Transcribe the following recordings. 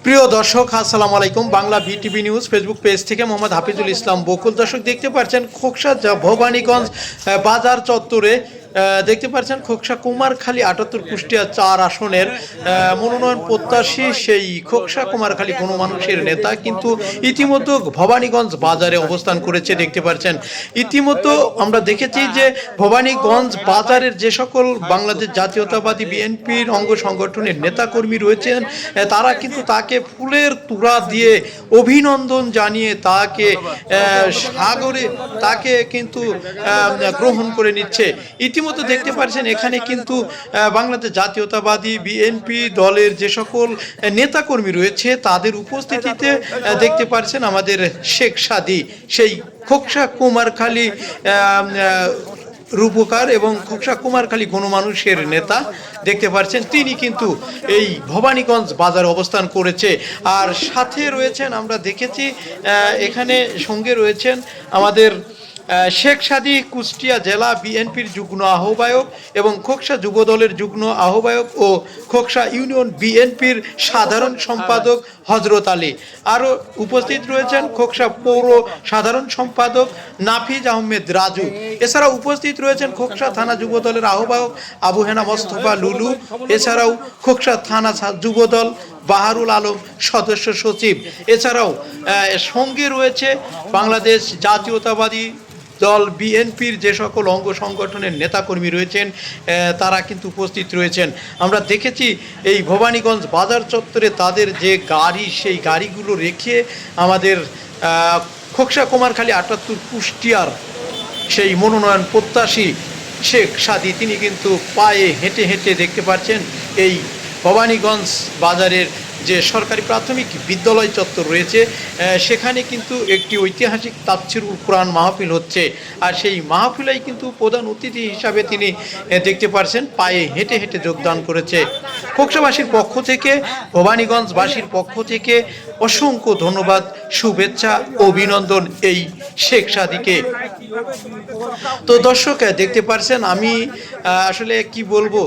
প্রিয় দর্শক, আসসালামু আলাইকুম। Bangla BTV news Facebook page থেকে মোহাম্মদ হাফিজুল ইসলাম বকুল। দর্শক, দেখতে পাচ্ছেন খোকসা ভবানীগঞ্জ বাজার চত্বরে দেখতে পাচ্ছেন খোকসা কুমারখালী ৭৮ কুষ্টিয়া ৪ আসনের মনোনয়ন প্রত্যাশী সেই খোকসা কুমারখালী গণমানুষের নেতা কিন্তু ইতিমধ্যে ভবানীগঞ্জ বাজারে অবস্থান করেছে। দেখতে পাচ্ছেন ইতিমধ্যে আমরা দেখেছি যে ভবানীগঞ্জ বাজারের যে সকল বাংলাদেশ জাতীয়তাবাদী বিএনপির অঙ্গ সংগঠনের নেতাকর্মী রয়েছেন তারা কিন্তু তাকে ফুলের তোড়া দিয়ে অভিনন্দন জানিয়ে তাকে সাগরে তাকে কিন্তু গ্রহণ করে নিচ্ছে। ইতিমধ্যে দেখতে পাচ্ছেন এখানে কিন্তু বাংলাদেশ জাতীয়তাবাদী বিএনপি দলের যে সকল নেতাকর্মী রয়েছে তাদের উপস্থিতিতে দেখতে পাচ্ছেন আমাদের শেখ সাদী সেই খোকসা কুমারখালী রূপকার এবং খোকসা কুমারখালী গণমানুষের নেতা দেখতে পাচ্ছেন তিনি কিন্তু এই ভবানীগঞ্জ বাজারে অবস্থান করেছে। আর সাথে রয়েছেন আমরা দেখেছি এখানে সঙ্গে রয়েছেন আমাদের শেখ সাদী কুষ্টিয়া জেলা বিএনপির যুগ্ম আহ্বায়ক এবং খোকসা যুবদলের যুগ্ম আহ্বায়ক ও খোকসা ইউনিয়ন বিএনপির সাধারণ সম্পাদক হজরত আলী। আরও উপস্থিত রয়েছেন খোকসা পৌর সাধারণ সম্পাদক নাফিজ আহমেদ রাজু। এছাড়াও উপস্থিত রয়েছেন খোকসা থানা যুবদলের আহ্বায়ক আবু হেনা মোস্তফা লুলু। এছাড়াও খোকসা থানা যুবদল বাহারুল আলম সদস্য সচিব। এছাড়াও সঙ্গে রয়েছে বাংলাদেশ জাতীয়তাবাদী দল বিএনপির যে সকল অঙ্গ সংগঠনের নেতাকর্মী রয়েছেন তারা কিন্তু উপস্থিত রয়েছেন। আমরা দেখেছি এই ভবানীগঞ্জ বাজার চত্বরে তাদের যে গাড়ি সেই গাড়িগুলো রেখে আমাদের খোকসা কুমারখালী ৭৮ কুষ্টিয়ার সেই মনোনয়ন প্রত্যাশী শেখ সাদী তিনি কিন্তু পায়ে হেঁটে হেঁটে দেখতে পাচ্ছেন এই ভবানীগঞ্জ বাজারের যে সরকারি প্রাথমিক বিদ্যালয় চত্বর রয়েছে সেখানে কিন্তু একটি ঐতিহাসিক তাফসিরুল কোরআন মাহফিল হচ্ছে। আর সেই মাহফিলেই কিন্তু প্রধান অতিথি হিসাবে তিনি দেখতে পাচ্ছেন পায়ে হেঁটে হেঁটে যোগদান করেছে। খোকসাবাসীর পক্ষ থেকে ভবানীগঞ্জবাসীর পক্ষ থেকে অসংখ্য ধন্যবাদ, শুভেচ্ছা, অভিনন্দন এই শেখ সাদীকে। তো দর্শক দেখতে পাচ্ছেন আমি আসলে কি বলবো,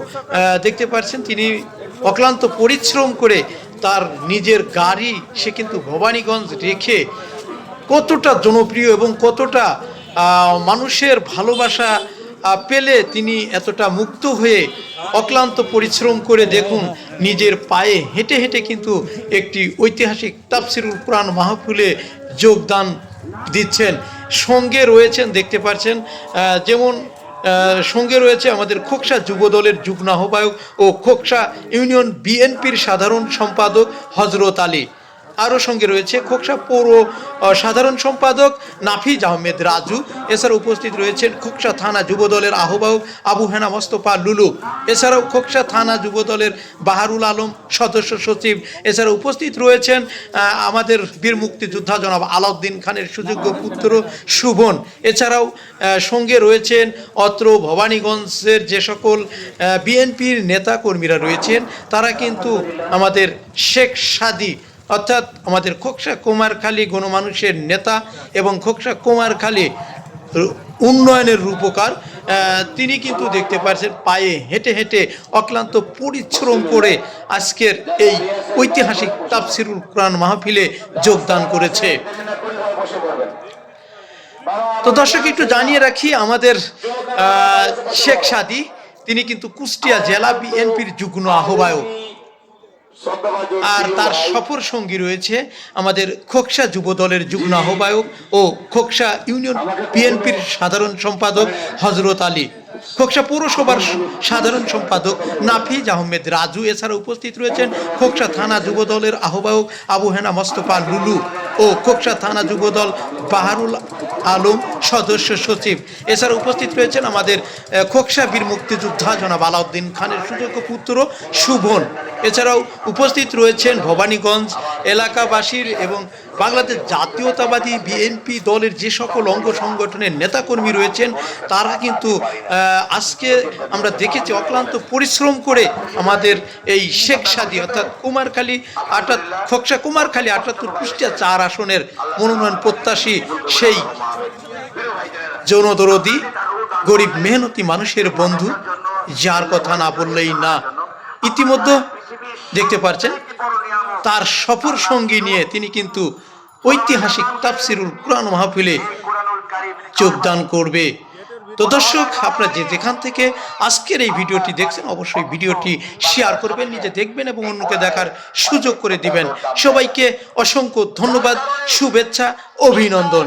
দেখতে পাচ্ছেন তিনি অক্লান্ত পরিশ্রম করে তার নিজের গাড়ি সে কিন্তু ভবানীগঞ্জ রেখে কতটা জনপ্রিয় এবং কতটা মানুষের ভালোবাসা পেলে তিনি এতটা মুক্ত হয়ে অক্লান্ত পরিশ্রম করে দেখুন নিজের পায়ে হেঁটে হেঁটে কিন্তু একটি ঐতিহাসিক তাফসিরুল কোরআন মাহফিলে যোগদান দিচ্ছেন। সঙ্গে রয়েছেন দেখতে পাচ্ছেন যেমন সঙ্গে রয়েছে আমাদের খোকসা যুবদলের যুগ্ম আহ্বায়ক ও খোকসা ইউনিয়ন বিএনপির সাধারণ সম্পাদক হজরত আলী। আরও সঙ্গে রয়েছে খোকসা পৌর সাধারণ সম্পাদক নাফিজ আহমেদ রাজু। এছাড়া উপস্থিত রয়েছেন খোকসা থানা যুবদলের আহ্বায়ক আবু হেনা মোস্তফা লুলু। এছাড়াও খোকসা থানা যুবদলের বাহারুল আলম সদস্য সচিব। এছাড়া উপস্থিত রয়েছেন আমাদের বীর মুক্তিযোদ্ধা জনাব আলাউদ্দিন খানের সুযোগ্য পুত্র শুভন। এছাড়াও সঙ্গে রয়েছেন অত্র ভবানীগঞ্জের যে সকল বিএনপির নেতাকর্মীরা রয়েছেন তারা কিন্তু আমাদের শেখ সাদী অর্থাৎ আমাদের খোকসা কুমারখালী গণমানুষের নেতা এবং খোকসা কুমারখালী উন্নয়নের রূপকার তিনি কিন্তু দেখতে পাচ্ছেন পায়ে হেঁটে হেঁটে অক্লান্ত পরিশ্রম করে আজকের এই ঐতিহাসিক তাফসিরুল কোরআন মাহফিলে যোগদান করেছে। তো দর্শক একটু জানিয়ে রাখি আমাদের শেখ সাদী তিনি কিন্তু কুষ্টিয়া জেলা বিএনপির যুগ্ম আহ্বায়ক। আর তার সফর সঙ্গী রয়েছে আমাদের খোকসা যুবদলের যুগ্ম আহ্বায়ক ও খোকসা ইউনিয়ন বিএনপির সাধারণ সম্পাদক হজরত আলী, খোকসা পৌরসভার সাধারণ সম্পাদক নাফিজ আহমেদ রাজু। এছাড়া উপস্থিত রয়েছেন খোকসা থানা যুবদলের আহ্বায়ক আবু হেনা মোস্তফা লুলু ও খোকসা থানা যুবদল বাহারুল আলম সদস্য সচিব। এছাড়া উপস্থিত রয়েছেন আমাদের খোকসা বীর মুক্তিযোদ্ধা জনাব আলাউদ্দিন খানের সুযোগ্য পুত্র শুভন। এছাড়াও উপস্থিত রয়েছেন ভবানীগঞ্জ এলাকাবাসীর এবং বাংলাদেশ জাতীয়তাবাদী বিএনপি দলের যে সকল অঙ্গ সংগঠনের নেতাকর্মী রয়েছেন তারা কিন্তু আজকে আমরা দেখেছি অক্লান্ত পরিশ্রম করে আমাদের এই শেখ সাদী অর্থাৎ কুমারখালী খোকসা কুমারখালী ৭৮ কুষ্টিয়া ৪ আসনের মনোনয়ন প্রত্যাশী সেই জনদরদী গরিব মেহনতি মানুষের বন্ধু যার কথা না বললেই না। ইতিমধ্যে দেখতে পাচ্ছেন তার সফর সঙ্গী নিয়ে তিনি কিন্তু ঐতিহাসিক তাফসিরুল কুরআন মাহফিলে যোগদান করবে। তো দর্শক, আপনারা যেখান থেকে আজকের এই ভিডিওটি দেখছেন অবশ্যই ভিডিওটি শেয়ার করবেন, নিজে দেখবেন এবং অন্যকে দেখার সুযোগ করে দিবেন। সবাইকে অসংখ্য ধন্যবাদ, শুভেচ্ছা, অভিনন্দন।